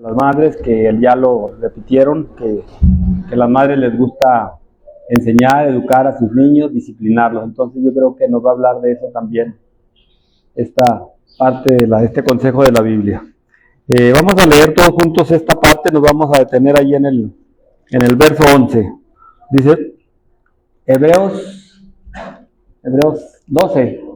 Las madres, que ya lo repitieron, que a las madres les gusta enseñar, educar a sus niños, disciplinarlos. Entonces yo creo que nos va a hablar de eso también, esta parte de este consejo de la Biblia. Vamos a leer todos juntos esta parte, nos vamos a detener ahí en el verso 11. Dice, Hebreos 12.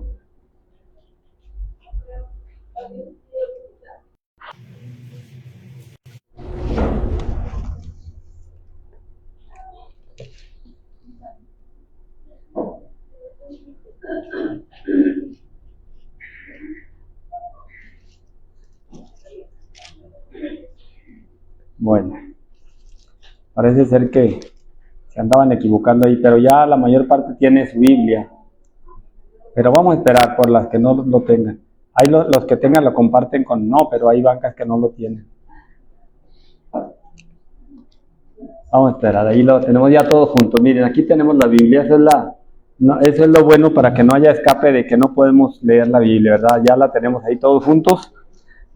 Bueno, parece ser que se andaban equivocando ahí, pero ya la mayor parte tiene su Biblia. Pero vamos a esperar por las que no lo tengan. Hay los que tengan lo comparten con no, pero hay bancas que no lo tienen. Vamos a esperar, ahí lo tenemos ya todos juntos. Miren, aquí tenemos la Biblia, eso es lo bueno para que no haya escape de que no podemos leer la Biblia, ¿verdad? Ya la tenemos ahí todos juntos.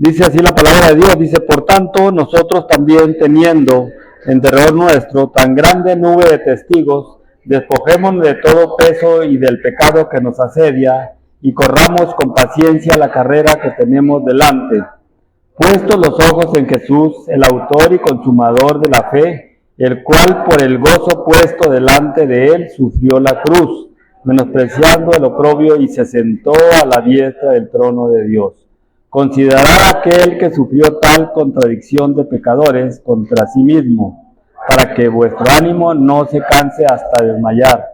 Dice así la palabra de Dios, dice, por tanto, nosotros también teniendo en derredor nuestro tan grande nube de testigos, despojémonos de todo peso y del pecado que nos asedia, y corramos con paciencia la carrera que tenemos delante. Puestos los ojos en Jesús, el autor y consumador de la fe, el cual por el gozo puesto delante de él sufrió la cruz, menospreciando el oprobio, y se sentó a la diestra del trono de Dios. Considerad aquel que sufrió tal contradicción de pecadores contra sí mismo, para que vuestro ánimo no se canse hasta desmayar,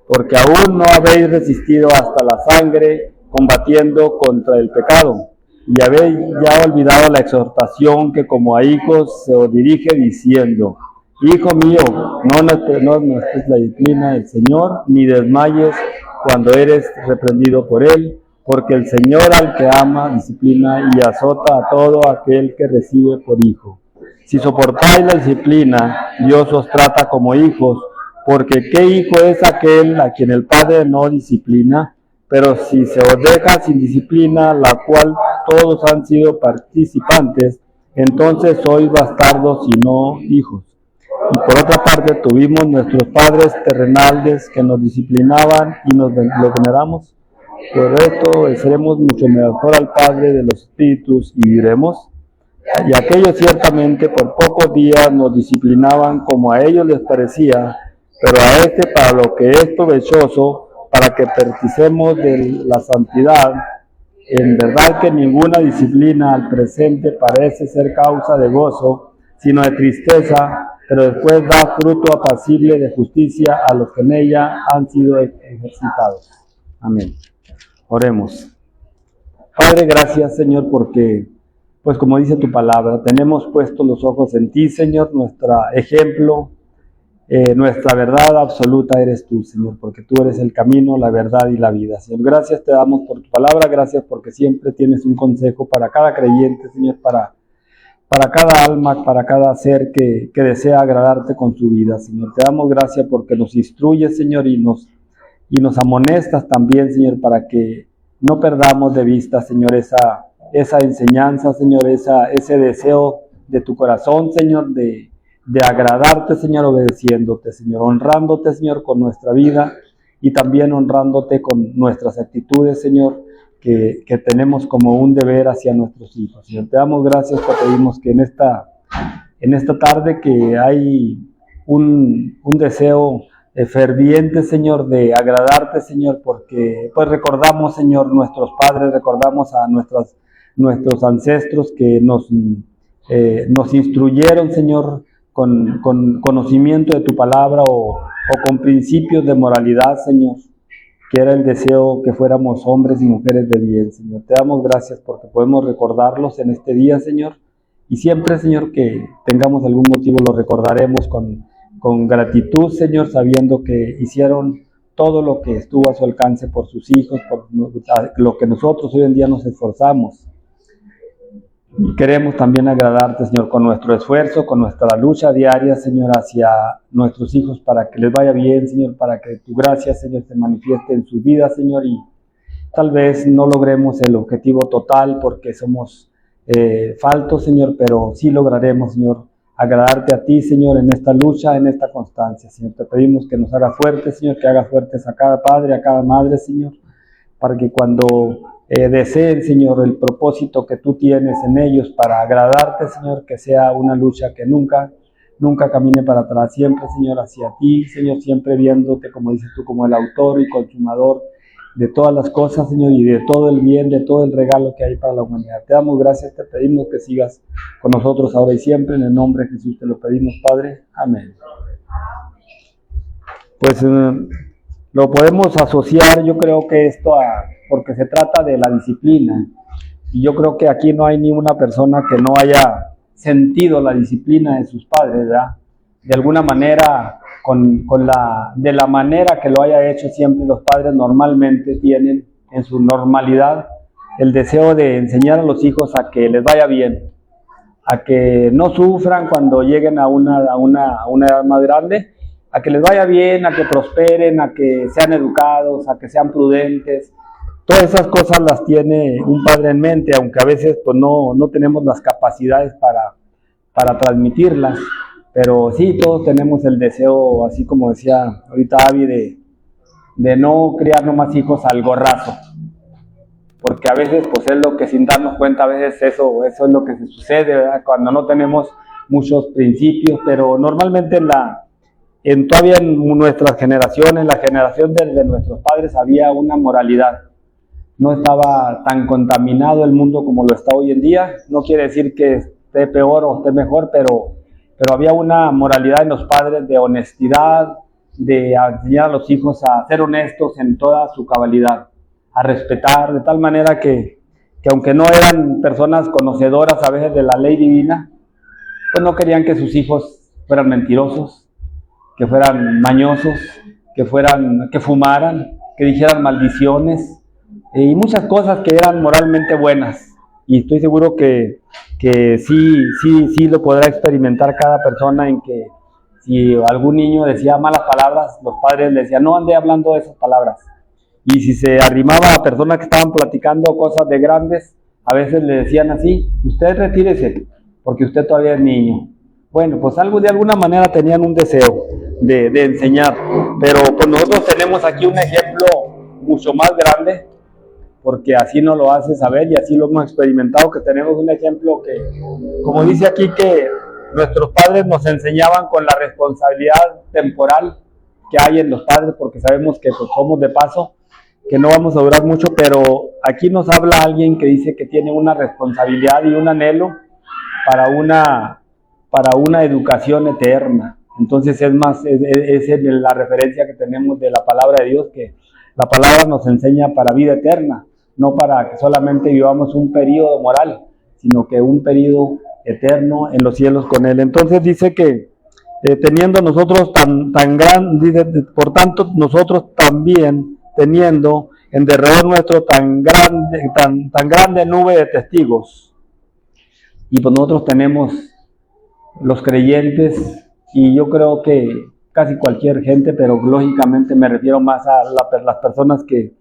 porque aún no habéis resistido hasta la sangre combatiendo contra el pecado, y habéis ya olvidado la exhortación que como a hijos se os dirige diciendo, Hijo mío, no estés la disciplina del Señor, ni desmayes cuando eres reprendido por él, porque el Señor al que ama disciplina y azota a todo aquel que recibe por hijo. Si soportáis la disciplina, Dios os trata como hijos, porque ¿qué hijo es aquel a quien el Padre no disciplina? Pero si se os deja sin disciplina, la cual todos han sido participantes, entonces sois bastardos y no hijos. Y por otra parte tuvimos nuestros padres terrenales que nos disciplinaban y los veneramos. Por esto seremos mucho mejor al Padre de los espíritus y viviremos. Y aquellos ciertamente por pocos días nos disciplinaban como a ellos les parecía, pero a este para lo que es provechoso, para que participemos de la santidad. En verdad que ninguna disciplina al presente parece ser causa de gozo, sino de tristeza, pero después da fruto apacible de justicia a los que en ella han sido ejercitados. Amén. Oremos. Padre, gracias, Señor, porque, pues como dice tu palabra, tenemos puestos los ojos en ti, Señor, nuestro ejemplo, nuestra verdad absoluta eres tú, Señor, porque tú eres el camino, la verdad y la vida. Señor, gracias te damos por tu palabra, gracias porque siempre tienes un consejo para cada creyente, Señor, para cada alma, para cada ser que desea agradarte con su vida, Señor. Te damos gracias porque nos instruyes, Señor, y nos amonestas también, Señor, para que no perdamos de vista, Señor, esa enseñanza, Señor, ese deseo de tu corazón, Señor, de agradarte, Señor, obedeciéndote, Señor, honrándote, Señor, con nuestra vida y también honrándote con nuestras actitudes, Señor, que tenemos como un deber hacia nuestros hijos. Señor, te damos gracias, te pedimos que en esta tarde que hay un deseo ferviente, Señor, de agradarte, Señor, porque pues recordamos, Señor, nuestros padres, recordamos a nuestros ancestros que nos instruyeron, Señor, con conocimiento de tu palabra o con principios de moralidad, Señor, que era el deseo que fuéramos hombres y mujeres de bien, Señor. Te damos gracias porque podemos recordarlos en este día, Señor, y siempre, Señor, que tengamos algún motivo lo recordaremos con gratitud, Señor, sabiendo que hicieron todo lo que estuvo a su alcance por sus hijos, por lo que nosotros hoy en día nos esforzamos. Y queremos también agradarte, Señor, con nuestro esfuerzo, con nuestra lucha diaria, Señor, hacia nuestros hijos, para que les vaya bien, Señor, para que tu gracia, Señor, se manifieste en sus vidas, Señor, y tal vez no logremos el objetivo total porque somos faltos, Señor, pero sí lograremos, Señor, agradarte a ti, Señor, en esta lucha, en esta constancia, Señor. Te pedimos que nos hagas fuertes, Señor, que hagas fuertes a cada padre, a cada madre, Señor, para que cuando deseen, Señor, el propósito que tú tienes en ellos para agradarte, Señor, que sea una lucha que nunca camine para atrás, siempre, Señor, hacia ti, Señor, siempre viéndote, como dices tú, como el autor y consumador de todas las cosas, Señor, y de todo el bien, de todo el regalo que hay para la humanidad. Te damos gracias, te pedimos que sigas con nosotros ahora y siempre, en el nombre de Jesús te lo pedimos, Padre. Amén. Pues lo podemos asociar, yo creo que esto porque se trata de la disciplina, y yo creo que aquí no hay ni una persona que no haya sentido la disciplina de sus padres, ¿verdad? De alguna manera, de la manera que lo haya hecho siempre, los padres normalmente tienen en su normalidad el deseo de enseñar a los hijos a que les vaya bien, a que no sufran cuando lleguen a una edad más grande, a que les vaya bien, a que prosperen, a que sean educados, a que sean prudentes. Todas esas cosas las tiene un padre en mente, aunque a veces pues, no tenemos las capacidades para transmitirlas. Pero sí, todos tenemos el deseo, así como decía ahorita Avi, de no criar nomás hijos al gorrazo. Porque a veces pues es lo que sin darnos cuenta, a veces eso es lo que se sucede, ¿verdad? Cuando no tenemos muchos principios, pero normalmente todavía en nuestras generaciones, la generación de nuestros padres, había una moralidad. No estaba tan contaminado el mundo como lo está hoy en día. No quiere decir que esté peor o esté mejor, pero había una moralidad en los padres de honestidad, de enseñar a los hijos a ser honestos en toda su cabalidad, a respetar, de tal manera que aunque no eran personas conocedoras a veces de la ley divina, pues no querían que sus hijos fueran mentirosos, que fueran mañosos, que fumaran, que dijeran maldiciones, y muchas cosas que eran moralmente buenas. Y estoy seguro que sí lo podrá experimentar cada persona, en que si algún niño decía malas palabras, los padres le decían, no ande hablando de esas palabras. Y si se arrimaba a personas que estaban platicando cosas de grandes, a veces le decían así, usted retírese, porque usted todavía es niño. Bueno, pues de alguna manera tenían un deseo de enseñar, pero pues nosotros tenemos aquí un ejemplo mucho más grande, porque así nos lo hace saber y así lo hemos experimentado, que tenemos un ejemplo que, como dice aquí, que nuestros padres nos enseñaban con la responsabilidad temporal que hay en los padres, porque sabemos que pues, somos de paso, que no vamos a durar mucho, pero aquí nos habla alguien que dice que tiene una responsabilidad y un anhelo para una educación eterna. Entonces es la referencia que tenemos de la palabra de Dios, que la palabra nos enseña para vida eterna, no para que solamente vivamos un periodo moral, sino que un periodo eterno en los cielos con Él. Entonces dice que teniendo nosotros tan grande, por tanto nosotros también teniendo en derredor nuestro tan grande nube de testigos. Y pues nosotros tenemos los creyentes, y yo creo que casi cualquier gente, pero lógicamente me refiero más a las personas que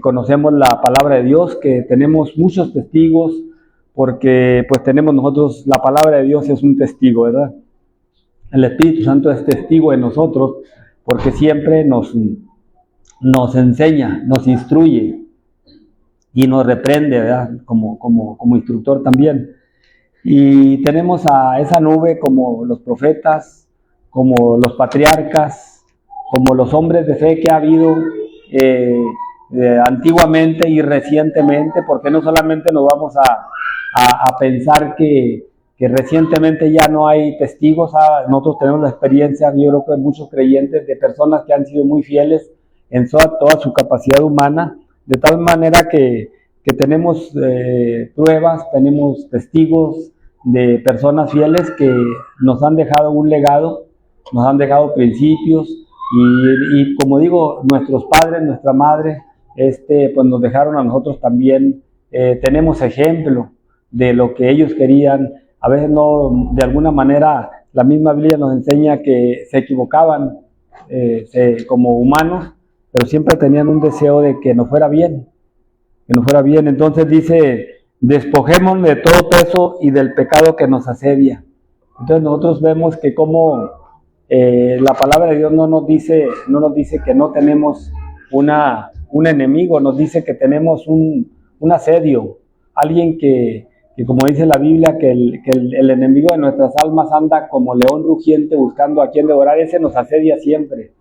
conocemos la palabra de Dios, que tenemos muchos testigos, porque pues tenemos nosotros, la palabra de Dios es un testigo, ¿verdad? El Espíritu Santo es testigo de nosotros, porque siempre nos enseña, nos instruye y nos reprende, ¿verdad? Como instructor también. Y tenemos a esa nube como los profetas, como los patriarcas, como los hombres de fe que ha habido antiguamente y recientemente, porque no solamente nos vamos a pensar que recientemente ya no hay testigos. Nosotros tenemos la experiencia, yo creo que muchos creyentes, de personas que han sido muy fieles en toda su capacidad humana, de tal manera que tenemos pruebas, tenemos testigos de personas fieles que nos han dejado un legado, nos han dejado principios, y como digo, nuestros padres, nuestra madre, pues nos dejaron a nosotros también. Tenemos ejemplo de lo que ellos querían. A veces no, de alguna manera, la misma Biblia nos enseña que se equivocaban como humanos, pero siempre tenían un deseo de que nos fuera bien, Entonces dice despojémonos de todo peso y del pecado que nos asedia. Entonces nosotros vemos que como la palabra de Dios no nos dice que no tenemos un enemigo, nos dice que tenemos un asedio, alguien que como dice la Biblia, que el enemigo de nuestras almas anda como león rugiente buscando a quien devorar. Ese nos asedia siempre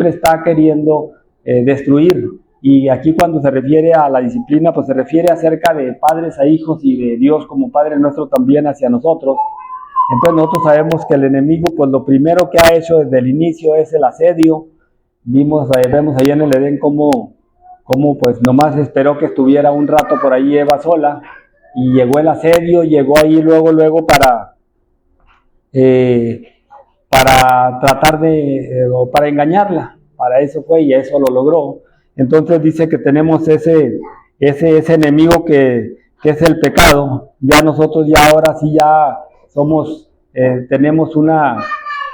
está queriendo destruir. Y aquí cuando se refiere a la disciplina, pues se refiere acerca de padres a hijos y de Dios como Padre nuestro también hacia nosotros. Entonces nosotros sabemos que el enemigo, pues lo primero que ha hecho desde el inicio es el asedio. Vemos ahí en el Edén cómo pues nomás esperó que estuviera un rato por ahí Eva sola, y llegó el asedio, llegó ahí luego para tratar o para engañarla. Para eso fue, y eso lo logró. Entonces dice que tenemos ese enemigo que es el pecado. Ya nosotros ahora sí ya somos,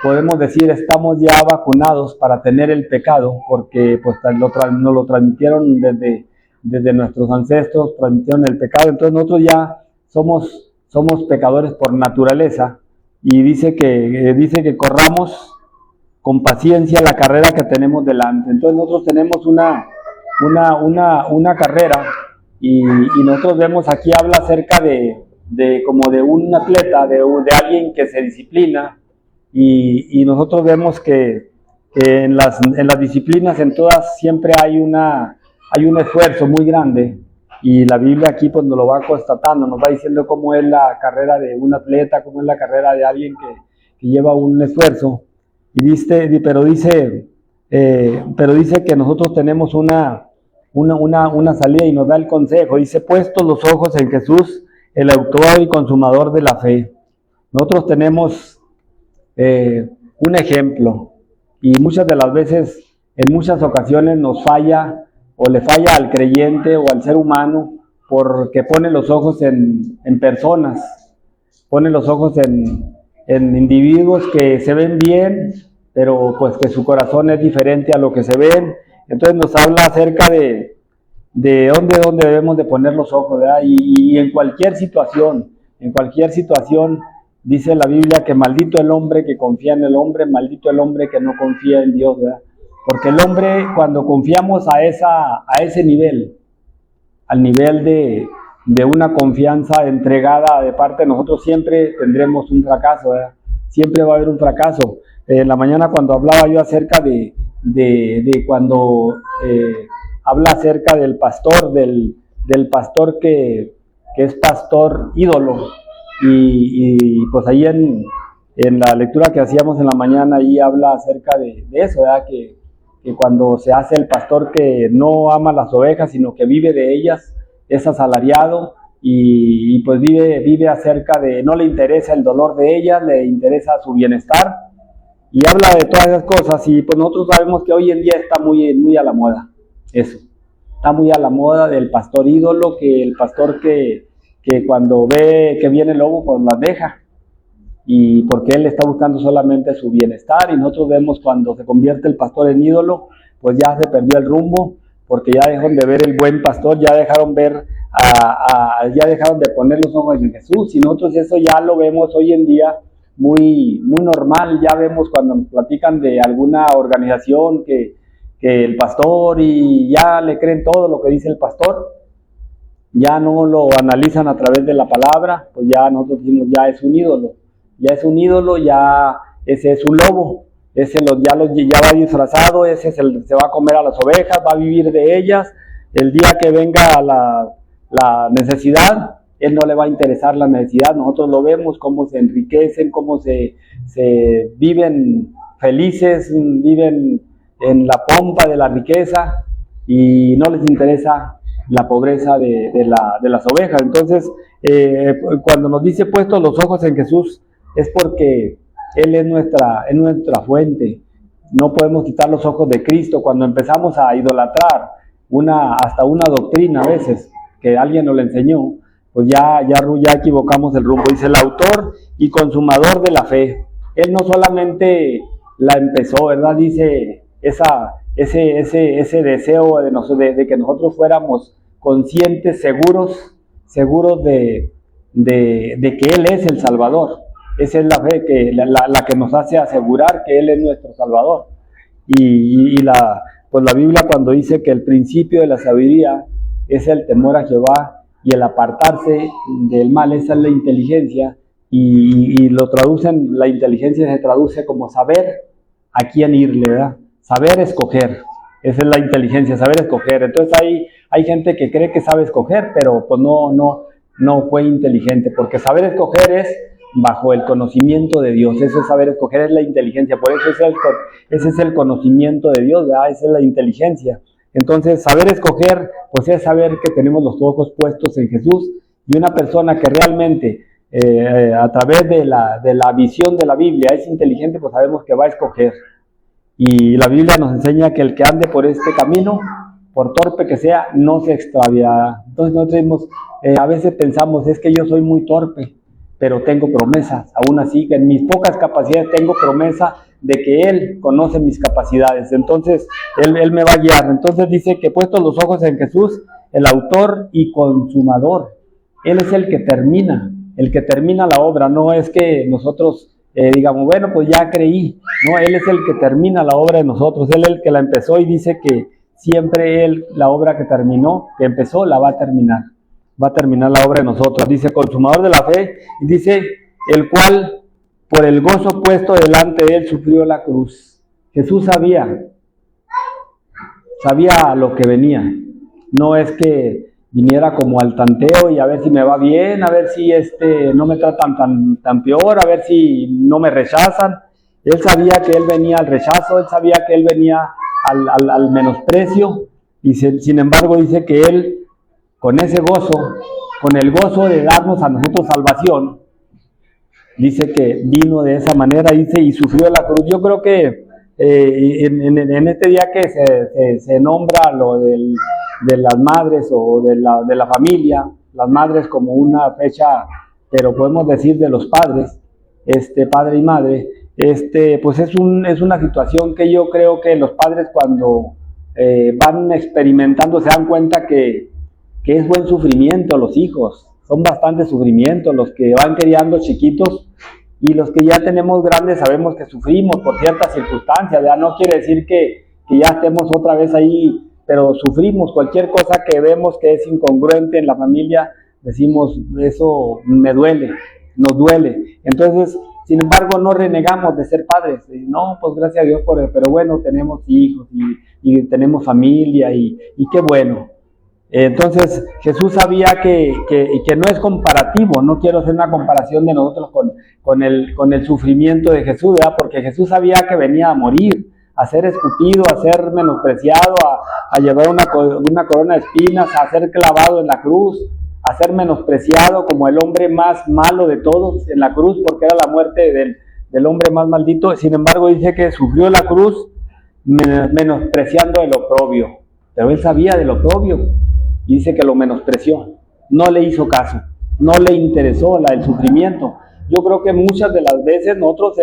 podemos decir, estamos ya vacunados para tener el pecado, porque pues nos lo transmitieron desde nuestros ancestros, transmitieron el pecado. Entonces nosotros ya somos pecadores por naturaleza, y dice que corramos con paciencia la carrera que tenemos delante. Entonces nosotros tenemos una carrera, y nosotros vemos aquí, habla acerca como de un atleta, de alguien que se disciplina, y nosotros vemos que en las disciplinas, en todas, siempre hay un esfuerzo muy grande, y la Biblia aquí pues nos lo va constatando, nos va diciendo cómo es la carrera de un atleta, cómo es la carrera de alguien que lleva un esfuerzo. Pero dice que nosotros tenemos una salida, y nos da el consejo. Dice: puestos los ojos en Jesús, el autor y consumador de la fe. Nosotros tenemos un ejemplo, y muchas de las veces, en muchas ocasiones nos falla, o le falla al creyente o al ser humano, porque pone los ojos en personas, pone los ojos en individuos que se ven bien, pero pues que su corazón es diferente a lo que se ven. Entonces nos habla acerca de dónde debemos de poner los ojos, ¿verdad? Y en cualquier situación, dice la Biblia que maldito el hombre que confía en el hombre, maldito el hombre que no confía en Dios, ¿verdad? Porque el hombre, cuando confiamos a ese nivel, al nivel de una confianza entregada de parte de nosotros, siempre tendremos un fracaso, ¿verdad? Siempre va a haber un fracaso. En la mañana, cuando hablaba yo acerca de cuando habla acerca del pastor, del pastor que es pastor ídolo, y pues ahí en la lectura que hacíamos en la mañana, ahí habla acerca de eso, ¿verdad? Que cuando se hace el pastor que no ama las ovejas, sino que vive de ellas, es asalariado, y pues vive acerca de, no le interesa el dolor de ellas, le interesa su bienestar, y habla de todas esas cosas. Y pues nosotros sabemos que hoy en día está muy a la moda eso, está muy a la moda del pastor ídolo, que el pastor que cuando ve que viene el lobo, pues las deja, y porque él está buscando solamente su bienestar. Y nosotros vemos cuando se convierte el pastor en ídolo, pues ya se perdió el rumbo, porque ya dejaron de ver el buen pastor, ya dejaron ya dejaron de poner los ojos en Jesús. Y nosotros eso ya lo vemos hoy en día muy normal. Ya vemos cuando nos platican de alguna organización que el pastor, y ya le creen todo lo que dice el pastor, ya no lo analizan a través de la palabra. Pues ya nosotros decimos, ya es un ídolo, ya ese es un lobo, ya va disfrazado, ese se va a comer a las ovejas, va a vivir de ellas. El día que venga la necesidad, él no le va a interesar la necesidad. Nosotros lo vemos cómo se enriquecen, cómo se viven felices, viven en la pompa de la riqueza, y no les interesa la pobreza de las ovejas. Entonces, cuando nos dice puestos los ojos en Jesús, es porque Él es nuestra fuente. No podemos quitar los ojos de Cristo. Cuando empezamos a idolatrar hasta una doctrina a veces, que alguien nos la enseñó, pues ya equivocamos el rumbo. Dice: el autor y consumador de la fe. Él no solamente la empezó, ¿verdad? Dice ese deseo de que nosotros fuéramos conscientes, seguros seguros de que Él es el Salvador. Esa es la fe la que nos hace asegurar que Él es nuestro Salvador. Pues la Biblia, cuando dice que el principio de la sabiduría es el temor a Jehová y el apartarse del mal, esa es la inteligencia, y lo traducen, la inteligencia se traduce como saber a quién irle, ¿verdad? Saber escoger, esa es la inteligencia, saber escoger. Entonces hay gente que cree que sabe escoger, pero pues no fue inteligente, porque saber escoger es bajo el conocimiento de Dios. Eso es saber escoger, es la inteligencia. Por eso ese es el conocimiento de Dios, ¿verdad? Esa es la inteligencia. Entonces, saber escoger, pues es saber que tenemos los ojos puestos en Jesús, y una persona que realmente a través de la visión de la Biblia es inteligente, pues sabemos que va a escoger. Y la Biblia nos enseña que el que ande por este camino, por torpe que sea, no se extraviará. Entonces nosotros a veces pensamos, es que yo soy muy torpe, pero tengo promesas. Aún así, que en mis pocas capacidades tengo promesa de que Él conoce mis capacidades. Entonces, Él me va a guiar. Entonces dice que puestos los ojos en Jesús, el autor y consumador. Él es el que termina la obra. No es que nosotros digamos, bueno, pues ya creí. No, Él es el que termina la obra de nosotros. Él es el que la empezó, y dice que siempre Él, la obra que empezó, la va a terminar. Va a terminar la obra de nosotros. Dice, consumador de la fe, y dice, el cual por el gozo puesto delante de Él sufrió la cruz. Jesús sabía lo que venía. No es que viniera como al tanteo y a ver si me va bien, a ver si no me tratan tan peor, a ver si no me rechazan. Él sabía que Él venía al rechazo, Él sabía que Él venía al menosprecio, y sin embargo dice que Él, con ese gozo, con el gozo de darnos a nosotros salvación, dice que vino de esa manera, dice, y sufrió la cruz. Yo creo que en este día que se nombra lo de las madres o de la familia, las madres como una fecha, pero podemos decir de los padres, padre y madre, pues es una situación que yo creo que los padres, cuando van experimentando, se dan cuenta que es buen sufrimiento. Los hijos son bastante sufrimiento, los que van criando chiquitos, y los que ya tenemos grandes sabemos que sufrimos por ciertas circunstancias. Ya no quiere decir que ya estemos otra vez ahí, pero sufrimos cualquier cosa que vemos que es incongruente en la familia. Decimos, eso me duele, nos duele. Entonces, sin embargo, no renegamos de ser padres. No, pues gracias a Dios pero bueno, tenemos hijos y tenemos familia, y qué bueno. Entonces Jesús sabía que no es comparativo. No quiero hacer una comparación de nosotros con el sufrimiento de Jesús, ¿verdad? Porque Jesús sabía que venía a morir, a ser escupido, a ser menospreciado, a llevar una corona de espinas, a ser clavado en la cruz, a ser menospreciado como el hombre más malo de todos en la cruz, porque era la muerte del hombre más maldito. Sin embargo, dice que sufrió la cruz menospreciando el oprobio, pero Él sabía del oprobio, y dice que lo menospreció, no le hizo caso, no le interesó el sufrimiento. Yo creo que muchas de las veces nosotros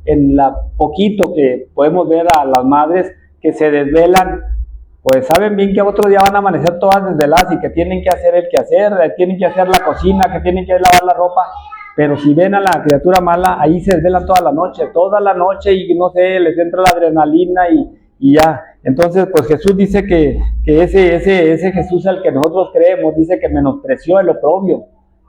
en la poquito que podemos ver a las madres que se desvelan, pues saben bien que otro día van a amanecer todas desveladas y que tienen que hacer el quehacer, tienen que hacer la cocina, que tienen que lavar la ropa, pero si ven a la criatura mala, ahí se desvelan toda la noche, y no sé, les entra la adrenalina y ya. Entonces, pues Jesús dice que ese Jesús al que nosotros creemos, dice que menospreció el oprobio.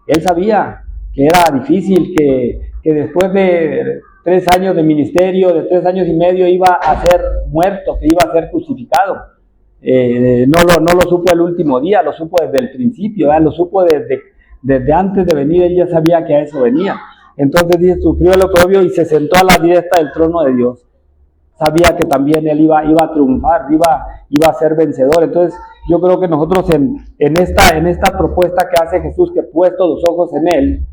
Él sabía que era difícil, que después de 3 años de ministerio, de 3 años y medio, iba a ser muerto, que iba a ser crucificado. No lo supo el último día, lo supo desde el principio, ¿verdad? Lo supo desde antes de venir. Él ya sabía que a eso venía. Entonces dice, sufrió el oprobio y se sentó a la diestra del trono de Dios. Sabía que también Él iba a triunfar, iba a ser vencedor. Entonces yo creo que nosotros en esta propuesta que hace Jesús, que puesto los ojos en Él,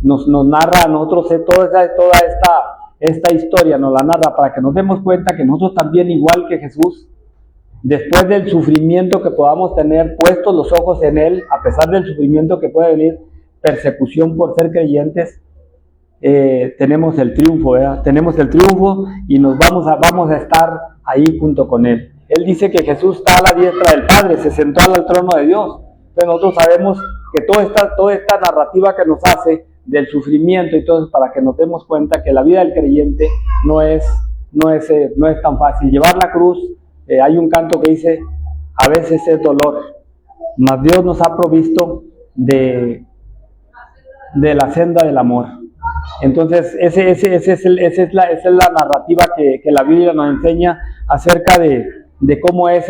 nos narra a nosotros toda esta historia, nos la narra para que nos demos cuenta que nosotros también, igual que Jesús, después del sufrimiento que podamos tener, puestos los ojos en Él, a pesar del sufrimiento que puede venir, persecución por ser creyentes, tenemos el triunfo, ¿verdad? Tenemos el triunfo, y vamos a estar ahí junto con Él. Él dice que Jesús está a la diestra del Padre, se sentó al trono de Dios. Entonces nosotros sabemos que toda esta narrativa que nos hace del sufrimiento y todo eso, para que nos demos cuenta que la vida del creyente no es tan fácil. Llevar la cruz, hay un canto que dice, a veces es dolor, mas Dios nos ha provisto de la senda del amor. Entonces, esa es la narrativa que la Biblia nos enseña acerca de cómo es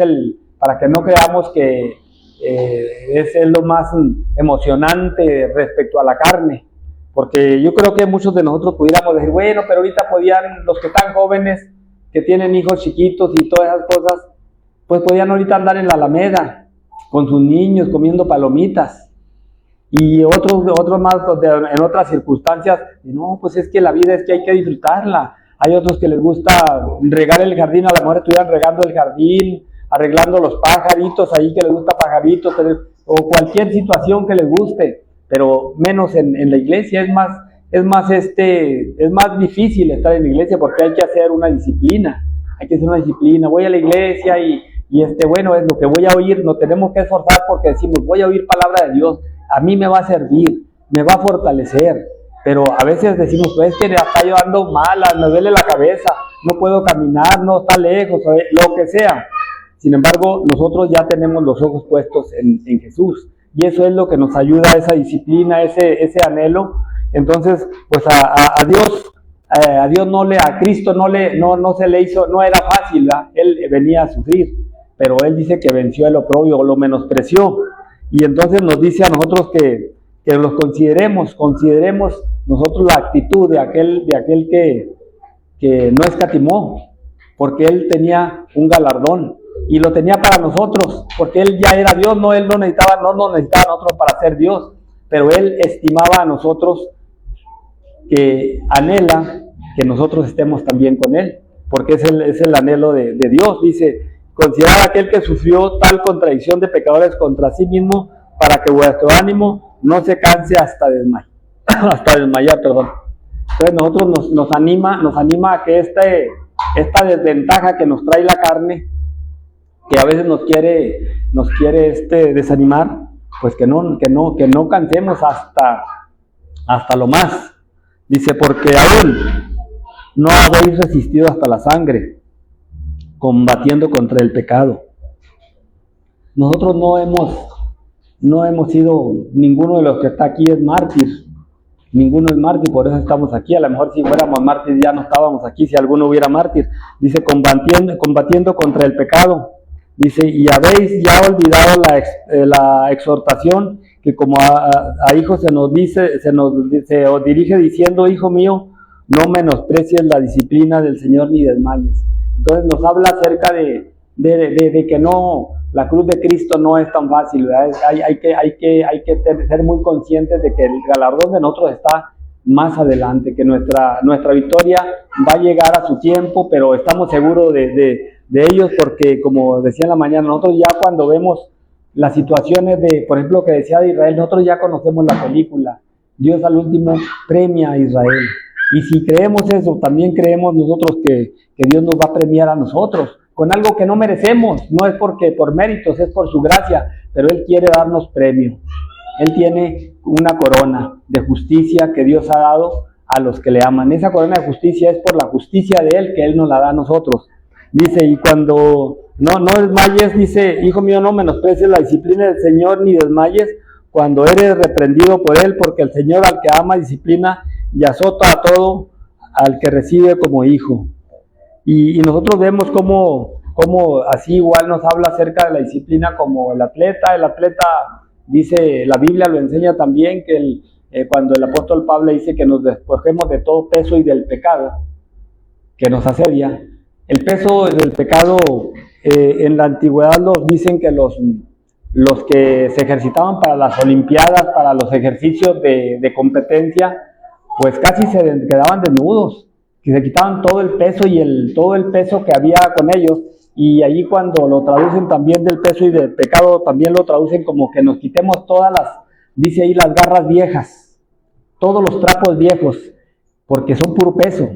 para que no creamos que es lo más emocionante respecto a la carne. Porque yo creo que muchos de nosotros pudiéramos decir, bueno, pero ahorita podían, los que están jóvenes, que tienen hijos chiquitos y todas esas cosas, pues podían ahorita andar en la Alameda con sus niños comiendo palomitas. Y otros más en otras circunstancias, no, pues es que la vida es que hay que disfrutarla. Hay otros que les gusta regar el jardín, a lo mejor estuvieran regando el jardín, arreglando los pajaritos ahí que les gusta pajaritos, o cualquier situación que les guste, pero menos en la iglesia. Es más difícil estar en la iglesia porque hay que hacer una disciplina. Voy a la iglesia y bueno, es lo que voy a oír, nos tenemos que esforzar porque decimos, voy a oír palabra de Dios, a mí me va a servir, me va a fortalecer, pero a veces decimos, pues es que está llevando mala, me duele la cabeza, no puedo caminar, no, está lejos, lo que sea. Sin embargo, nosotros ya tenemos los ojos puestos en Jesús, y eso es lo que nos ayuda, esa disciplina, ese anhelo. Entonces, pues a Cristo no se le hizo, no era fácil, ¿verdad? Él venía a sufrir, pero Él dice que venció el oprobio, lo menospreció, y entonces nos dice a nosotros que los consideremos nosotros la actitud de aquel que no escatimó, porque Él tenía un galardón, y lo tenía para nosotros, porque Él ya era Dios, Él no nos necesitaba a nosotros para ser Dios, pero Él estimaba a nosotros, que anhela que nosotros estemos también con Él, porque es el anhelo de Dios. Dice, considerad aquel que sufrió tal contradicción de pecadores contra sí mismo, para que vuestro ánimo no se canse hasta desmayar, perdón. Entonces nosotros nos anima a que esta desventaja que nos trae la carne, que a veces nos quiere desanimar, pues que no cansemos hasta lo más. Dice, porque aún no habéis resistido hasta la sangre, combatiendo contra el pecado. Nosotros no hemos sido, ninguno de los que está aquí es mártir. Ninguno es mártir, por eso estamos aquí. A lo mejor si fuéramos mártir ya no estábamos aquí, si alguno hubiera mártir. Dice, combatiendo contra el pecado. Dice, y habéis ya olvidado la exhortación que como a hijos se nos dirige diciendo, hijo mío, no menosprecies la disciplina del Señor ni desmayes. Entonces nos habla acerca de que no, la cruz de Cristo no es tan fácil, ¿verdad? Hay que ser muy conscientes de que el galardón de nosotros está más adelante, que nuestra victoria va a llegar a su tiempo, pero estamos seguros de ellos, porque como decía en la mañana, nosotros ya cuando vemos las situaciones por ejemplo, que decía de Israel, nosotros ya conocemos la película, Dios al último premia a Israel, y si creemos eso, también creemos nosotros que Dios nos va a premiar a nosotros, con algo que no merecemos, no es porque por méritos, es por su gracia, pero Él quiere darnos premio. Él tiene una corona de justicia que Dios ha dado a los que le aman. Esa corona de justicia es por la justicia de Él que Él nos la da a nosotros. Dice, y cuando no desmayes, dice, hijo mío, no menosprecies la disciplina del Señor ni desmayes cuando eres reprendido por Él, porque el Señor al que ama disciplina y azota a todo al que recibe como hijo. Y nosotros vemos cómo así igual nos habla acerca de la disciplina como el atleta. El atleta, dice, la Biblia lo enseña también, que cuando el apóstol Pablo dice que nos despojemos de todo peso y del pecado que nos asedia. El peso del pecado, en la antigüedad nos dicen que los que se ejercitaban para las olimpiadas, para los ejercicios de competencia, pues casi se quedaban desnudos, que se quitaban todo el peso y todo el peso que había con ellos. Y allí cuando lo traducen también del peso y del pecado, también lo traducen como que nos quitemos dice ahí, las garras viejas, todos los trapos viejos, porque son puro peso.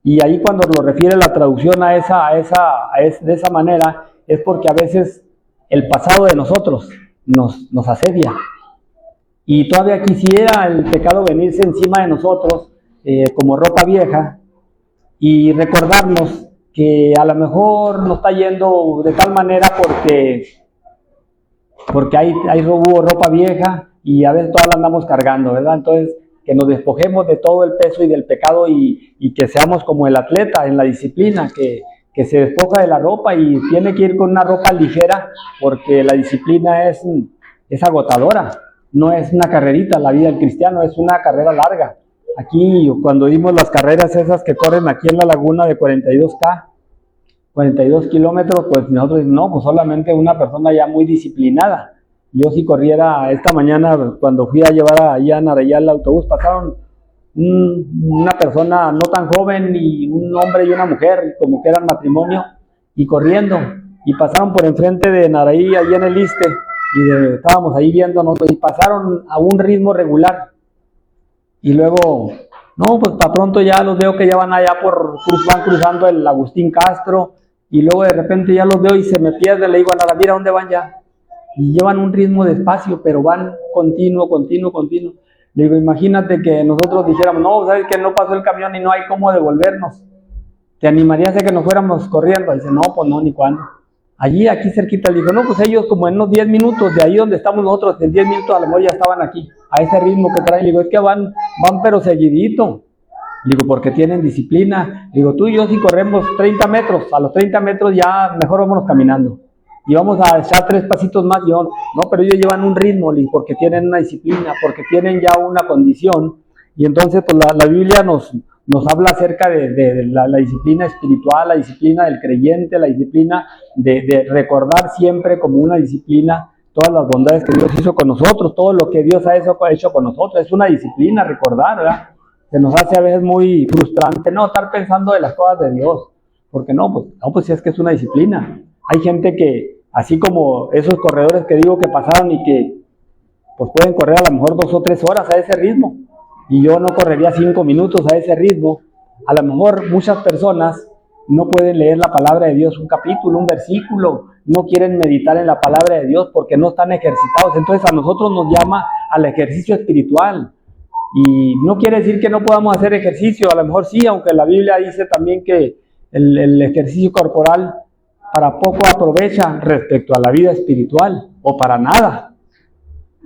Y ahí cuando lo refiere la traducción de esa manera, es porque a veces el pasado de nosotros nos asedia. y todavía quisiera el pecado venirse encima de nosotros como ropa vieja y recordarnos que a lo mejor nos está yendo de tal manera porque hay ropa vieja y a veces toda la andamos cargando, ¿verdad? Entonces, que nos despojemos de todo el peso y del pecado y que seamos como el atleta en la disciplina, que se despoja de la ropa y tiene que ir con una ropa ligera porque la disciplina es agotadora, no es una carrerita. La vida del cristiano es una carrera larga. Aquí, cuando vimos las carreras esas que corren aquí en la laguna de 42K, 42 kilómetros, pues nosotros decimos, no, pues solamente una persona ya muy disciplinada. Yo si corriera esta mañana, cuando fui a llevar allá a Narayá el autobús, pasaron una persona no tan joven y un hombre y una mujer, como que eran matrimonio, y corriendo, y pasaron por enfrente de Naraí, allí en el Iste, y estábamos ahí viendo nosotros, y pasaron a un ritmo regular, y luego, no, pues para pronto ya los veo que ya van allá van cruzando el Agustín Castro, y luego de repente ya los veo y se me pierde, le digo a Nara, mira, ¿dónde van ya? Y llevan un ritmo despacio, pero van continuo. Le digo, imagínate que nosotros dijéramos, no, sabes que no pasó el camión y no hay cómo devolvernos. ¿Te animarías a que nos fuéramos corriendo? Dice, no, pues no, ni cuándo. Allí, aquí cerquita, le dijo, no, pues ellos como en unos 10 minutos, de ahí donde estamos nosotros, en 10 minutos a lo mejor ya estaban aquí, a ese ritmo que traen. Le digo, es que van pero seguidito. Le digo, porque tienen disciplina. Le digo, tú y yo si corremos 30 metros, a los 30 metros ya mejor vámonos caminando. Y vamos a echar 3 pasitos más. Yo, no, pero ellos llevan un ritmo, porque tienen una disciplina, porque tienen ya una condición. Y entonces, pues la Biblia nos habla acerca de la disciplina espiritual, la disciplina del creyente, la disciplina de recordar siempre como una disciplina todas las bondades que Dios hizo con nosotros, todo lo que Dios ha hecho con nosotros. Es una disciplina recordar, ¿verdad? Que nos hace a veces muy frustrante no estar pensando de las cosas de Dios. Porque pues sí, es que es una disciplina. Hay gente que, así como esos corredores que digo que pasaron y que pues pueden correr a lo mejor 2 o 3 horas a ese ritmo, y yo no correría 5 minutos a ese ritmo. A lo mejor muchas personas no pueden leer la palabra de Dios, un capítulo, un versículo, no quieren meditar en la palabra de Dios porque no están ejercitados. Entonces a nosotros nos llama al ejercicio espiritual. Y no quiere decir que no podamos hacer ejercicio, a lo mejor sí, aunque la Biblia dice también que el ejercicio corporal para poco aprovecha respecto a la vida espiritual, o para nada.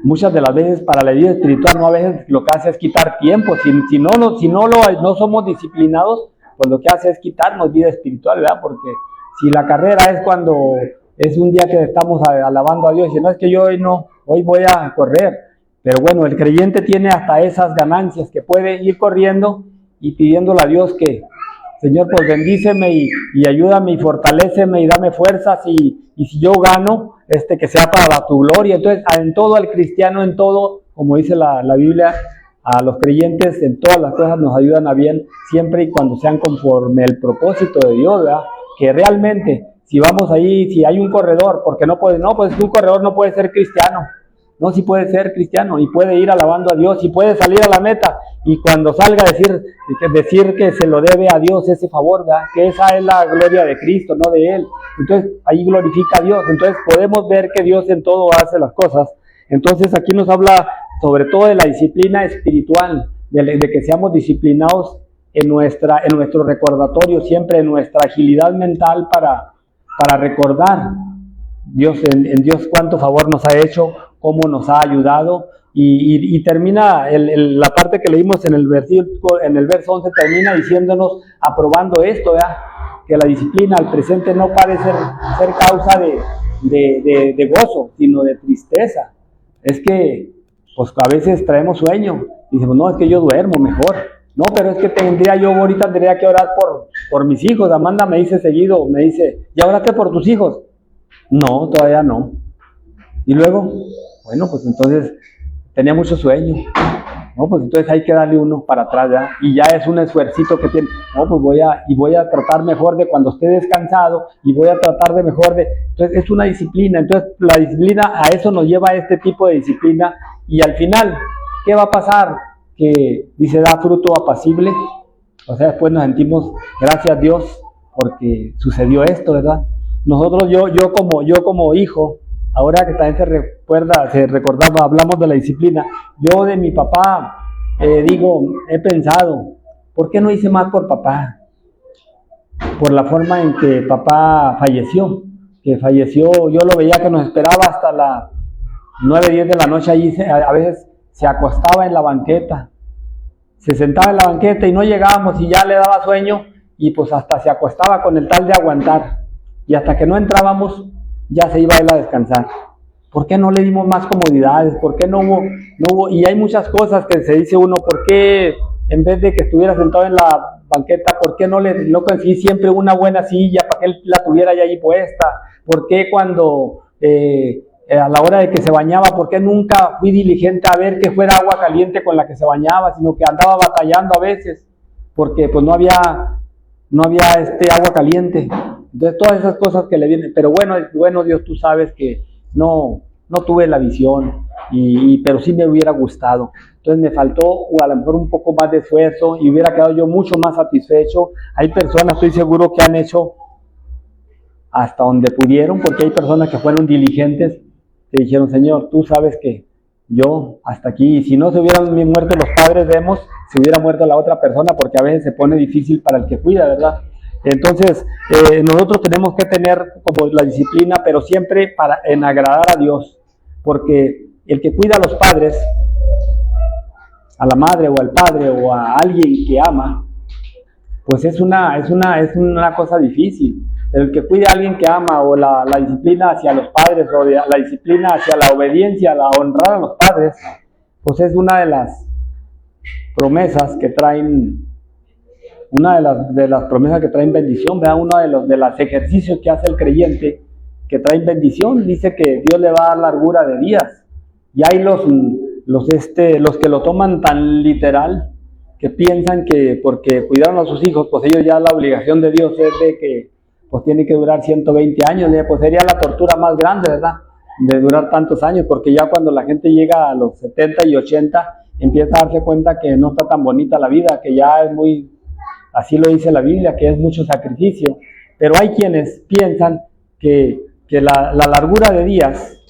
Muchas de las veces para la vida espiritual a veces lo que hace es quitar tiempo. Si no somos disciplinados, pues lo que hace es quitarnos vida espiritual, ¿verdad? Porque si la carrera es cuando es un día que estamos alabando a Dios, y no es que yo hoy voy a correr. Pero bueno, el creyente tiene hasta esas ganancias, que puede ir corriendo y pidiéndole a Dios que, Señor, pues bendíceme y ayúdame y fortaléceme y dame fuerzas, y si yo gano, que sea para tu gloria. Entonces, en todo al cristiano, en todo, como dice la Biblia, a los creyentes en todas las cosas nos ayudan a bien, siempre y cuando sean conforme el propósito de Dios, ¿verdad? Que realmente, si vamos ahí, si hay un corredor, porque pues un corredor no puede ser cristiano. No, sí puede ser cristiano y puede ir alabando a Dios y puede salir a la meta, y cuando salga decir que se lo debe a Dios ese favor, ¿verdad? Que esa es la gloria de Cristo, no de Él. Entonces ahí glorifica a Dios. Entonces podemos ver que Dios en todo hace las cosas. Entonces aquí nos habla sobre todo de la disciplina espiritual, de que seamos disciplinados en nuestro recordatorio, siempre en nuestra agilidad mental para recordar en Dios cuánto favor nos ha hecho, cómo nos ha ayudado, y termina la parte que leímos en el verso 11, termina diciéndonos, aprobando esto, ¿verdad? Que la disciplina al presente no parece ser causa de gozo, sino de tristeza. Es que pues a veces traemos sueño y decimos, no, es que yo duermo mejor. No, pero es que ahorita tendría que orar por mis hijos. Amanda me dice seguido, ¿ya oraste por tus hijos? No, todavía no. Y luego, bueno, pues entonces tenía mucho sueño. No, pues entonces hay que darle uno para atrás, ¿ya? Y ya es un esfuercito que tiene. No, pues voy a tratar mejor de cuando esté descansado, y voy a tratar de entonces es una disciplina. Entonces la disciplina, a eso nos lleva este tipo de disciplina. Y al final, ¿qué va a pasar? Que dice, da fruto apacible. O sea, después nos sentimos, gracias a Dios, porque sucedió esto, ¿verdad? Nosotros, yo como hijo, ahora que también se recordaba, hablamos de la disciplina. Yo de mi papá, he pensado, ¿por qué no hice más por papá? Por la forma en que papá falleció. Yo lo veía que nos esperaba hasta las 9, 10 de la noche allí, a veces se acostaba en la banqueta, se sentaba en la banqueta y no llegábamos y ya le daba sueño y pues hasta se acostaba con el tal de aguantar y hasta que no entrábamos ya se iba él a descansar. ¿Por qué no le dimos más comodidades? ¿Por qué no hubo? Y hay muchas cosas que se dice uno, ¿por qué en vez de que estuviera sentado en la banqueta, por qué no conseguí siempre una buena silla para que él la tuviera ya ahí puesta? ¿Por qué cuando a la hora de que se bañaba, por qué nunca fui diligente a ver que fuera agua caliente con la que se bañaba, sino que andaba batallando a veces, porque pues no había agua caliente? Entonces todas esas cosas que le vienen, pero bueno Dios, tú sabes que no tuve la visión, pero sí me hubiera gustado. Entonces me faltó o a lo mejor un poco más de esfuerzo y hubiera quedado yo mucho más satisfecho. Hay personas, estoy seguro, que han hecho hasta donde pudieron, porque hay personas que fueron diligentes, que dijeron, Señor, tú sabes que yo hasta aquí, y si no se hubieran muerto los padres, se hubiera muerto la otra persona, porque a veces se pone difícil para el que cuida, ¿verdad? Entonces, nosotros tenemos que tener como la disciplina, pero siempre en agradar a Dios, porque el que cuida a los padres, a la madre o al padre o a alguien que ama, pues es una cosa difícil. Pero el que cuida a alguien que ama, o la disciplina hacia los padres, o la disciplina hacia la obediencia, la honrar a los padres, pues es una de las promesas que traen, bendición, ¿verdad? Uno de los ejercicios que hace el creyente que traen bendición. Dice que Dios le va a dar largura de días. Y hay los que lo toman tan literal, que piensan que porque cuidaron a sus hijos, pues ellos ya la obligación de Dios es de que pues tiene que durar 120 años, pues sería la tortura más grande, ¿verdad? De durar tantos años, porque ya cuando la gente llega a los 70 y 80, empieza a darse cuenta que no está tan bonita la vida, que ya es muy, así lo dice la Biblia, que es mucho sacrificio. Pero hay quienes piensan que la largura de días,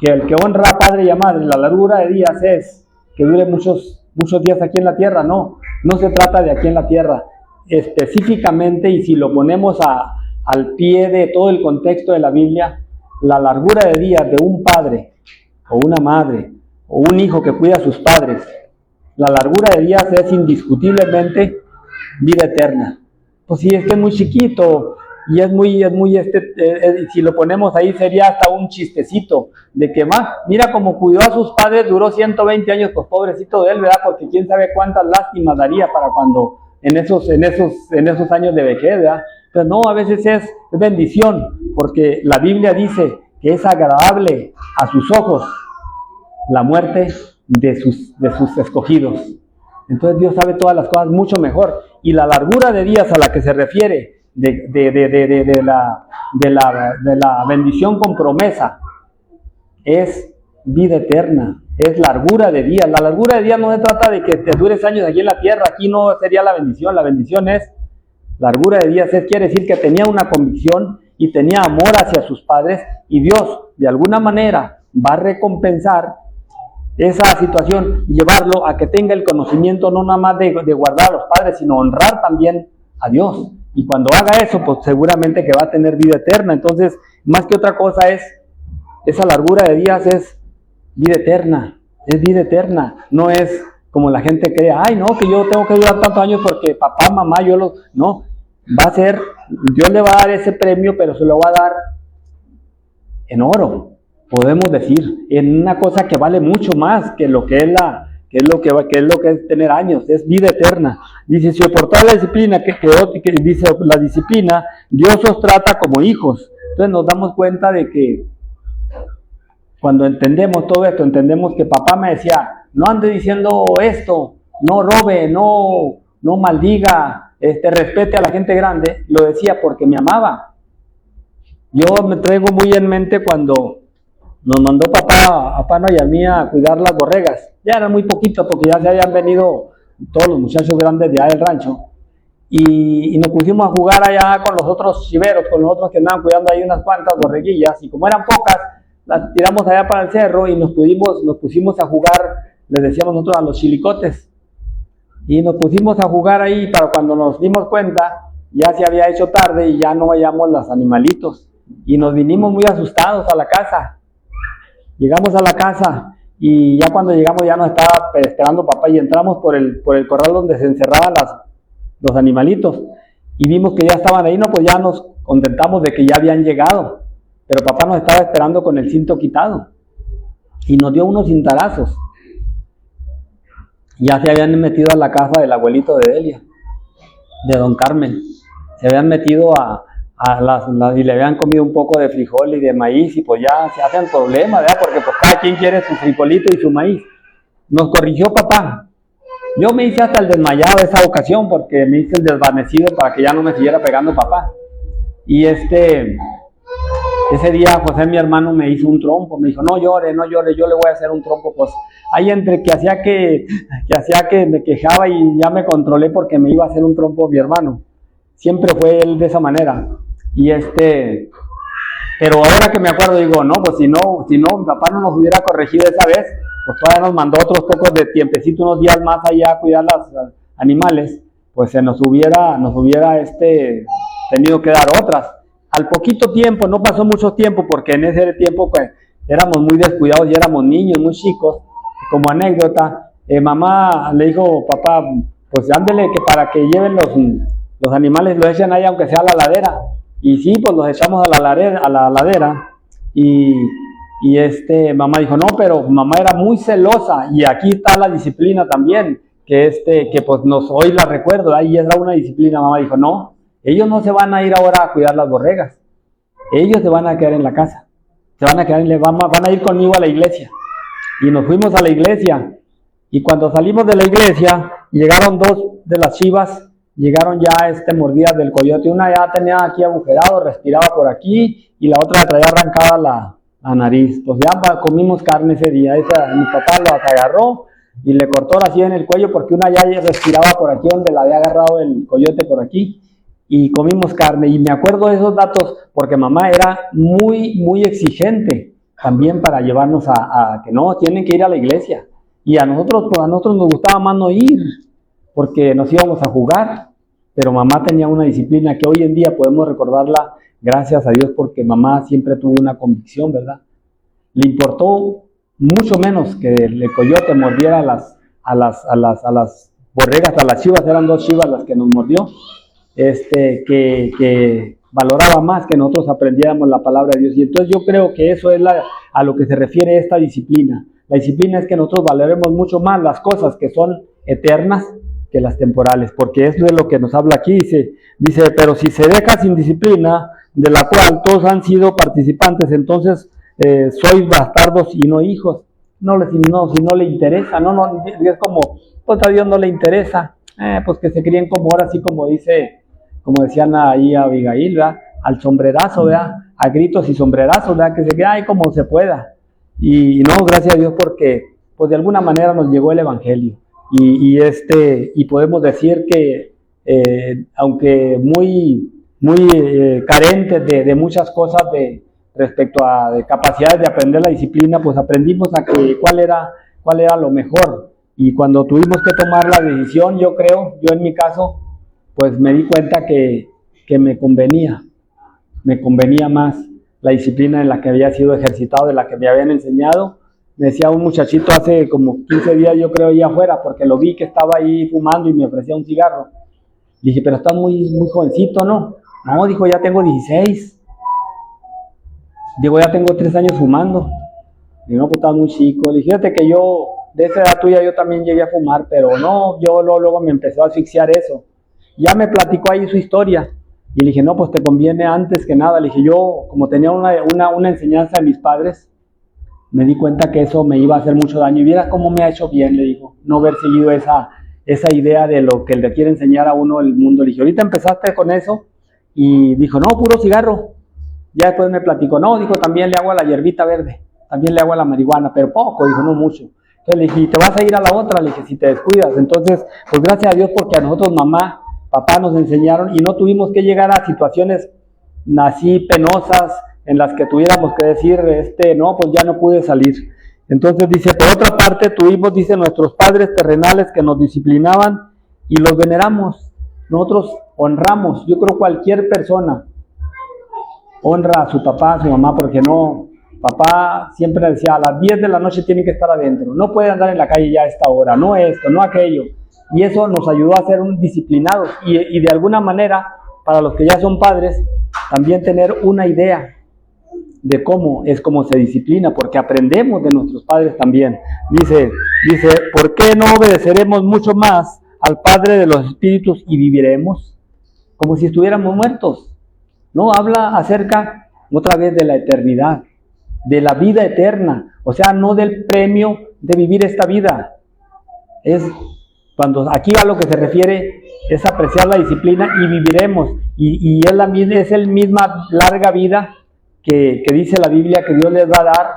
que el que honra a padre y a madre, la largura de días es que dure muchos días aquí en la tierra. No se trata de aquí en la tierra específicamente, y si lo ponemos al pie de todo el contexto de la Biblia, la largura de días de un padre o una madre o un hijo que cuida a sus padres, la largura de días es indiscutiblemente vida eterna. Pues sí, es que es muy chiquito y si lo ponemos ahí sería hasta un chistecito de que mira como cuidó a sus padres, duró 120 años, pues pobrecito de él, ¿verdad? Porque quién sabe cuántas lástimas daría para cuando en esos años de vejez, ¿verdad? Pero no, a veces es bendición, porque la Biblia dice que es agradable a sus ojos la muerte de sus escogidos. Entonces Dios sabe todas las cosas mucho mejor, y la largura de días a la que se refiere de la bendición con promesa es vida eterna, es largura de días. La largura de días no se trata de que te dures años aquí en la tierra, aquí no sería la bendición es largura de días, quiere decir que tenía una convicción y tenía amor hacia sus padres, y Dios de alguna manera va a recompensar esa situación y llevarlo a que tenga el conocimiento no nada más de guardar a los padres, sino honrar también a Dios. Y cuando haga eso, pues seguramente que va a tener vida eterna. Entonces, más que otra cosa esa largura de días es vida eterna, no es como la gente cree, que yo tengo que durar tantos años porque papá, mamá, no, va a ser, Dios le va a dar ese premio, pero se lo va a dar en oro, podemos decir, en una cosa que vale mucho más que lo que es tener años, es vida eterna. Dice, si soportar la disciplina, que dice la disciplina, Dios os trata como hijos. Entonces nos damos cuenta de que cuando entendemos todo esto, entendemos que papá me decía, no ande diciendo esto, no robe, no maldiga, respete a la gente grande. Lo decía porque me amaba. Yo me traigo muy en mente cuando nos mandó papá a Pano y a mí a cuidar las borregas. Ya eran muy poquitos porque ya se habían venido todos los muchachos grandes de allá del rancho. Y nos pusimos a jugar allá con los otros chiveros, con los otros que andaban cuidando ahí unas cuantas borreguillas. Y como eran pocas, la tiramos allá para el cerro y nos pusimos a jugar, les decíamos nosotros, a los chilicotes. Y nos pusimos a jugar ahí, para cuando nos dimos cuenta, ya se había hecho tarde y ya no hallamos los animalitos. Y nos vinimos muy asustados a la casa. Llegamos a la casa y ya cuando llegamos ya nos estaba esperando papá y entramos por el corral donde se encerraban los animalitos. Y vimos que ya estaban ahí, no, pues ya nos contentamos de que ya habían llegado. Pero papá nos estaba esperando con el cinto quitado. Y nos dio unos cintarazos. Ya se habían metido a la casa del abuelito de Delia, de don Carmen. Se habían metido y le habían comido un poco de frijol y de maíz, y pues ya se hacen problemas, ¿verdad? Porque pues cada quien quiere su frijolito y su maíz. Nos corrigió papá. Yo me hice hasta el desmayado esa ocasión, porque me hice el desvanecido para que ya no me siguiera pegando papá. Y ese día José, mi hermano, me hizo un trompo. Me dijo, no llore, yo le voy a hacer un trompo. Pues ahí entre que hacía que me quejaba y ya me controlé porque me iba a hacer un trompo mi hermano. Siempre fue él de esa manera. Y pero ahora que me acuerdo digo, no, pues si no, mi papá no nos hubiera corregido esa vez, pues todavía nos mandó otros pocos de tiempecito, unos días más allá a cuidar los animales, pues se nos hubiera tenido que dar otras. Al poquito tiempo, no pasó mucho tiempo, porque en ese tiempo pues éramos muy descuidados y éramos niños, muy chicos. Como anécdota, mamá le dijo, papá, pues ándele que para que lleven los animales, los echen ahí aunque sea a la ladera. Y sí, pues los echamos a la ladera. Y mamá dijo, no, pero mamá era muy celosa, y aquí está la disciplina también, que pues hoy la recuerdo, ahí es una disciplina. Mamá dijo, no, ellos no se van a ir ahora a cuidar las borregas, ellos se van a quedar en la casa, van a ir conmigo a la iglesia. Y nos fuimos a la iglesia, y cuando salimos de la iglesia, llegaron dos de las chivas, llegaron ya mordidas del coyote. Una ya tenía aquí agujerado, respiraba por aquí, y la otra traía arrancada la nariz. Pues ya comimos carne ese día. Mi papá las agarró y le cortó así en el cuello, porque una ya respiraba por aquí donde la había agarrado el coyote por aquí, y comimos carne. Y me acuerdo de esos datos porque mamá era muy, muy exigente también para llevarnos a que no, tienen que ir a la iglesia. Y a nosotros nos gustaba más no ir, porque nos íbamos a jugar. Pero mamá tenía una disciplina que hoy en día podemos recordarla, gracias a Dios, porque mamá siempre tuvo una convicción, ¿verdad? Le importó mucho menos que el coyote mordiera a las borregas, a las chivas. Eran dos chivas las que nos mordió, que valoraba más que nosotros aprendiéramos la palabra de Dios. Y entonces yo creo que eso es a lo que se refiere esta disciplina. La disciplina es que nosotros valoremos mucho más las cosas que son eternas que las temporales, porque eso es lo que nos habla aquí. Dice, pero si se deja sin disciplina, de la cual todos han sido participantes, entonces sois bastardos y no hijos. Si no le interesa, es como, pues a Dios no le interesa, pues que se críen como ahora, así como decían ahí a Abigail, ¿verdad? Al sombrerazo, ¿verdad? A gritos y sombrerazos, ¿verdad? Que se cría ahí como se pueda. Y no, gracias a Dios, porque pues de alguna manera nos llegó el evangelio. Y podemos decir que aunque muy carentes de muchas cosas respecto a capacidades de aprender la disciplina, pues aprendimos cuál era lo mejor. Y cuando tuvimos que tomar la decisión, yo en mi caso, pues me di cuenta que me convenía más la disciplina en la que había sido ejercitado, de la que me habían enseñado. Me decía un muchachito hace como 15 días, yo creo, ahí afuera, porque lo vi que estaba ahí fumando y me ofrecía un cigarro. Le dije, pero estás muy, muy jovencito, ¿no? No, dijo, ya tengo 16. Digo, ya tengo 3 años fumando. Digo, no, pues estás muy chico. Le dije, fíjate que yo, de esa edad tuya, yo también llegué a fumar, pero no, luego me empezó a asfixiar eso. Ya me platicó ahí su historia. Y le dije, no, pues te conviene antes que nada. Le dije, yo, como tenía una enseñanza de mis padres, me di cuenta que eso me iba a hacer mucho daño. Y viera cómo me ha hecho bien, le digo, no haber seguido esa idea de lo que le quiere enseñar a uno el mundo. Le dije, ahorita empezaste con eso. Y dijo, no, puro cigarro. Ya después me platicó, no, dijo, también le hago a la hierbita verde, también le hago a la marihuana, pero poco, dijo, no mucho. Entonces le dije, ¿y te vas a ir a la otra? Le dije, si te descuidas. Entonces, pues gracias a Dios, porque a nosotros papá nos enseñaron y no tuvimos que llegar a situaciones así penosas, en las que tuviéramos que decir, no, pues ya no pude salir. Entonces dice, por otra parte tuvimos, dice, nuestros padres terrenales que nos disciplinaban y los veneramos. Nosotros honramos, yo creo cualquier persona honra a su papá, a su mamá, porque no, papá siempre decía, a las 10 de la noche tienen que estar adentro, no puede andar en la calle ya a esta hora, no esto, no aquello. Y eso nos ayudó a ser disciplinados y de alguna manera, para los que ya son padres, también tener una idea de cómo se disciplina, porque aprendemos de nuestros padres también. Dice, ¿por qué no obedeceremos mucho más al Padre de los Espíritus y viviremos? Como si estuviéramos muertos. No, habla acerca otra vez de la eternidad, de la vida eterna, o sea, no del premio de vivir esta vida. Es cuando aquí a lo que se refiere es apreciar la disciplina y viviremos, y es el misma larga vida que dice la Biblia que Dios les va a dar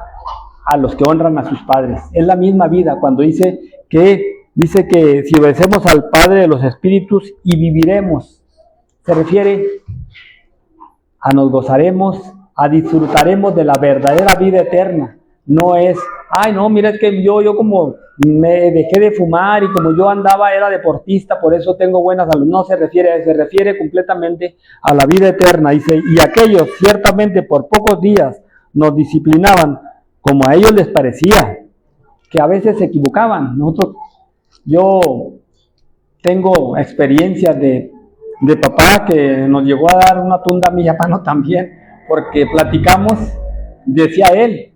a los que honran a sus padres. Es la misma vida cuando dice que si obedecemos al Padre de los Espíritus y viviremos, se refiere a nos gozaremos, a disfrutaremos de la verdadera vida eterna. No es, ay no, mira, es que yo como me dejé de fumar y como yo era deportista, por eso tengo buena salud. No se refiere a eso, se refiere completamente a la vida eterna. Dice, y aquellos ciertamente por pocos días nos disciplinaban como a ellos les parecía, que a veces se equivocaban. Yo tengo experiencias de papá que nos llegó a dar una tunda a mi hermano también, porque platicamos, decía él,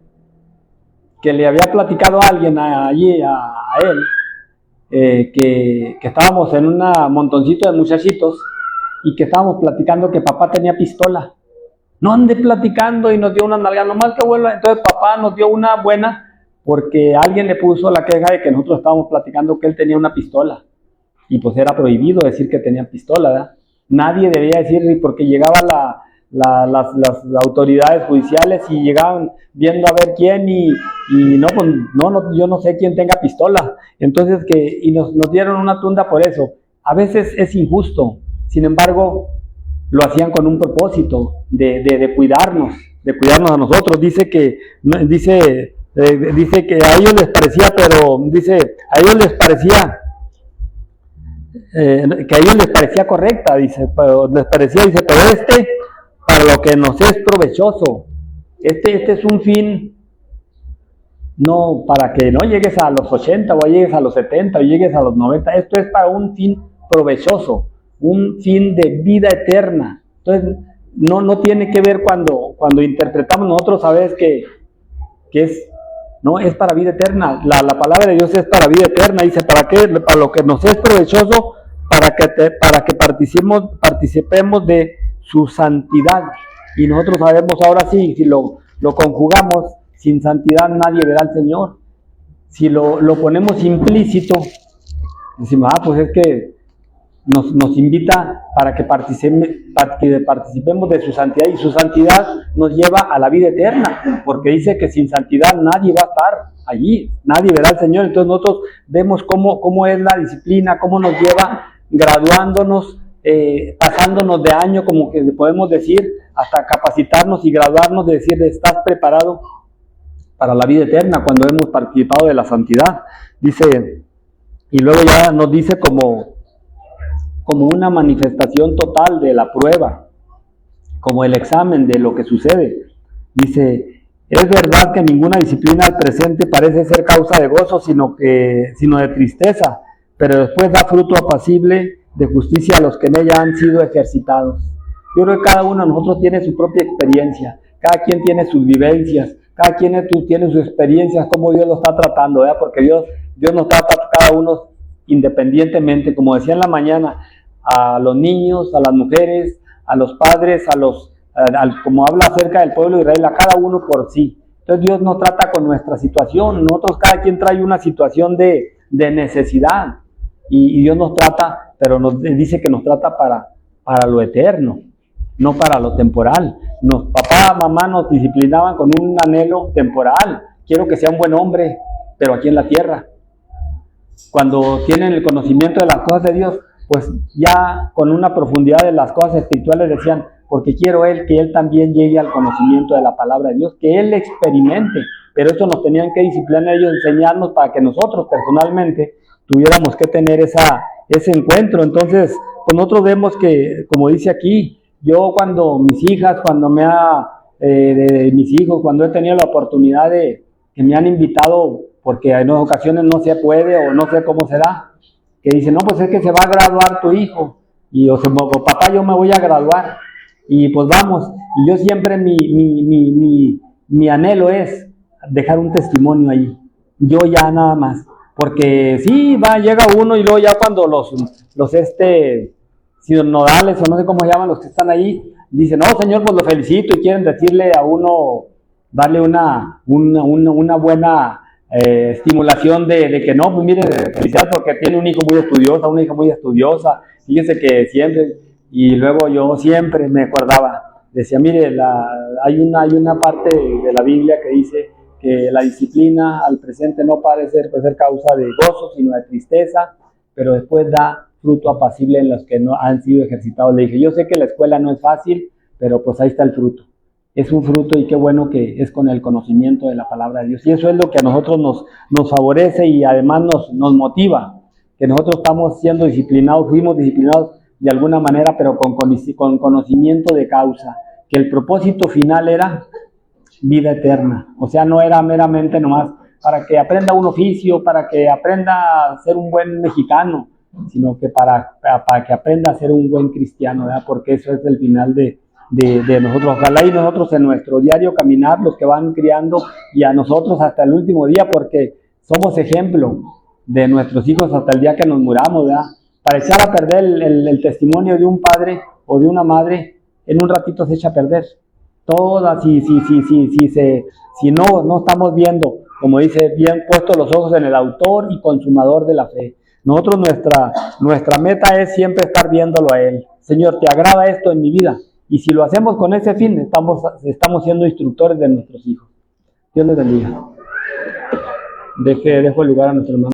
que le había platicado a alguien allí a él, que estábamos en un montoncito de muchachitos y que estábamos platicando que papá tenía pistola. No ande platicando y nos dio una nalga, nomás que vuelva. Entonces papá nos dio una buena porque alguien le puso la queja de que nosotros estábamos platicando que él tenía una pistola. Y pues era prohibido decir que tenía pistola, ¿verdad? Nadie debía decir, porque llegaba las autoridades judiciales y llegaban viendo a ver quién y no, pues no, yo no sé quién tenga pistola. Entonces nos dieron una tunda por eso. A veces es injusto, sin embargo lo hacían con un propósito de cuidarnos a nosotros. Dice que a ellos les parecía, a ellos les parecía que a ellos les parecía correcta, pero para lo que nos es provechoso. Este es un fin, no para que no llegues a los 80 o llegues a los 70 o llegues a los 90, esto es para un fin provechoso, un fin de vida eterna. Entonces no tiene que ver cuando interpretamos nosotros, sabes que es para vida eterna. La palabra de Dios es para vida eterna. Dice, ¿para qué? Para lo que nos es provechoso, para que participemos de su santidad. Y nosotros sabemos ahora sí, si lo conjugamos, sin santidad nadie verá al Señor. Si lo ponemos implícito, decimos, pues es que nos invita para que participemos de su santidad, y su santidad nos lleva a la vida eterna, porque dice que sin santidad nadie va a estar allí, nadie verá al Señor. Entonces nosotros vemos cómo es la disciplina, cómo nos lleva graduándonos, pasándonos de año, como que podemos decir, hasta capacitarnos y graduarnos, de decir, estás preparado para la vida eterna cuando hemos participado de la santidad. Dice, y luego ya nos dice como una manifestación total de la prueba, como el examen de lo que sucede. Dice, es verdad que ninguna disciplina al presente parece ser causa de gozo, sino de tristeza, pero después da fruto apacible de justicia a los que en ella han sido ejercitados. Yo creo que cada uno de nosotros tiene su propia experiencia, cada quien tiene sus vivencias, cada quien tiene sus experiencias, cómo Dios lo está tratando, ¿verdad? Porque Dios nos trata a cada uno independientemente, como decía en la mañana, a los niños, a las mujeres, a los padres, como habla acerca del pueblo de Israel, a cada uno por sí. Entonces Dios nos trata con nuestra situación. Nosotros, cada quien trae una situación de necesidad, y Dios nos trata, pero nos dice que nos trata para lo eterno, no para lo temporal. Papá, mamá nos disciplinaban con un anhelo temporal. Quiero que sea un buen hombre, pero aquí en la tierra. Cuando tienen el conocimiento de las cosas de Dios, pues ya con una profundidad de las cosas espirituales decían, porque quiero que él también llegue al conocimiento de la palabra de Dios, que él experimente. Pero esto nos tenían que disciplinar ellos, enseñarnos para que nosotros personalmente tuviéramos que tener ese encuentro. Entonces, pues nosotros vemos que, como dice aquí, yo cuando mis hijas, mis hijos, cuando he tenido la oportunidad de que me han invitado, porque en ocasiones no se puede o no sé cómo será, que dicen, no, pues es que se va a graduar tu hijo, y o papá, yo me voy a graduar, y pues vamos, y yo siempre mi anhelo es dejar un testimonio ahí, yo ya nada más, porque sí, llega uno y luego ya cuando los sinodales o no sé cómo se llaman los que están ahí, dicen, no señor, pues lo felicito, y quieren decirle a uno, darle una buena estimulación de que no, pues mire, felicidades porque tiene un hijo muy estudioso, una hija muy estudiosa, fíjese que siempre, y luego yo siempre me acordaba, decía, mire, hay una parte de la Biblia que dice que la disciplina al presente no parece ser causa de gozo, sino de tristeza, pero después da fruto apacible en los que no han sido ejercitados. Le dije, yo sé que la escuela no es fácil, pero pues ahí está el fruto. Es un fruto y qué bueno que es con el conocimiento de la palabra de Dios. Y eso es lo que a nosotros nos favorece y además nos motiva, que nosotros estamos siendo disciplinados, fuimos disciplinados de alguna manera, pero con conocimiento de causa, que el propósito final era vida eterna. O sea, no era meramente nomás para que aprenda un oficio, para que aprenda a ser un buen mexicano, sino que para que aprenda a ser un buen cristiano, ¿verdad? Porque eso es el final de nosotros. Ojalá y nosotros en nuestro diario caminar, los que van criando, y a nosotros hasta el último día, porque somos ejemplo de nuestros hijos hasta el día que nos muramos, ¿verdad? Para echar a perder el testimonio de un padre o de una madre, en un ratito se echa a perder. Todas, si no estamos viendo, como dice, bien puestos los ojos en el autor y consumador de la fe. Nosotros nuestra meta es siempre estar viéndolo a Él. Señor, ¿te agrada esto en mi vida? Y si lo hacemos con ese fin, estamos siendo instructores de nuestros hijos. Dios les bendiga. Dejo el lugar a nuestro hermano.